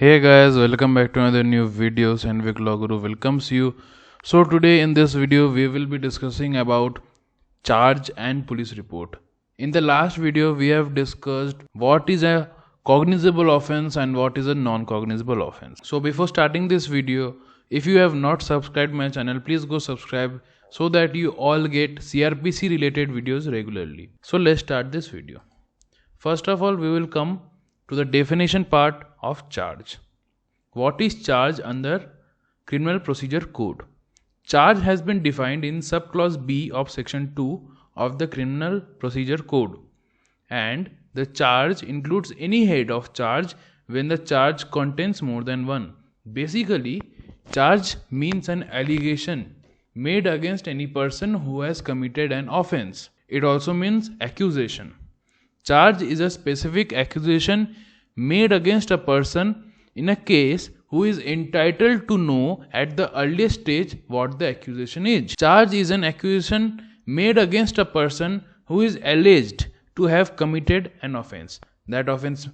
Hey guys, welcome back to another new videos and LawGuru welcomes you. So today in this video we will be discussing about charge and police report. In the last video we have discussed what is a cognizable offense and what is a non-cognizable offense. So before starting this video, if you have not subscribed my channel, please go subscribe so that you all get CRPC related videos regularly. So let's start this video. First of all, we will come to the definition part of charge. What is charge under Criminal Procedure Code? Charge has been defined in subclause B of section 2 of the Criminal Procedure Code, and the charge includes any head of charge when the charge contains more than one. Basically, charge means an allegation made against any person who has committed an offense. It also means accusation. Charge is a specific accusation made against a person in a case who is entitled to know at the earliest stage what the accusation is. Charge is an accusation made against a person who is alleged to have committed an offense. That offense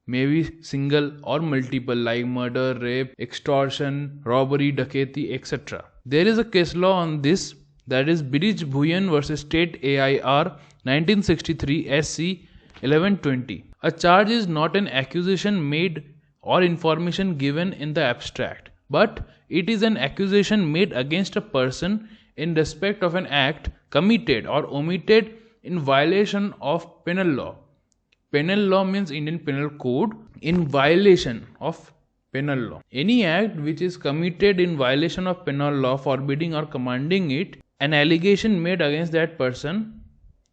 may be single or multiple, like murder, rape, extortion, robbery, dacoity, etc. There is a case law on this, that is Birij Bhuyan versus State AIR 1963 SC 1120. A charge is not an accusation made or information given in the abstract, but it is an accusation made against a person in respect of an act committed or omitted in violation of penal law. Penal law means Indian Penal Code. In violation of penal law, any act which is committed in violation of penal law, forbidding or commanding it, an allegation made against that person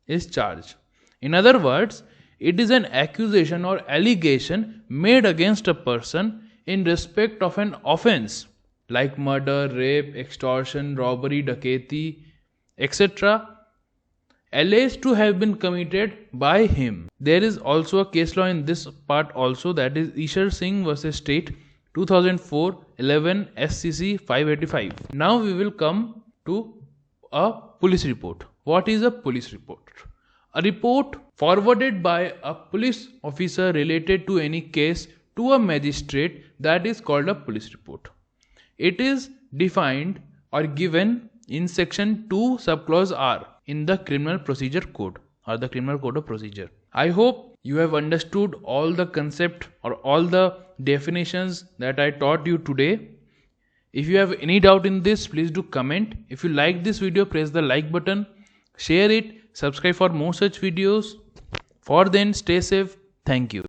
is charged. In other words, it is an accusation or allegation made against a person in respect of an offense like murder, rape, extortion, robbery, dacoity, etc., alleged to have been committed by him. There is also a case law in this part also, that is Ishar Singh versus State 2004 11 SCC 585. Now we will come to a police report. What is a police report? A report forwarded by a police officer related to any case to a magistrate, that is called a police report. It is defined or given in section 2 subclause R in the Criminal Procedure Code or the Criminal Code of Procedure. I hope you have understood all the concept or all the definitions that I taught you today. If you have any doubt in this, please do comment. If you like this video, press the like button, share it, subscribe for more such videos. For then, stay safe. Thank you.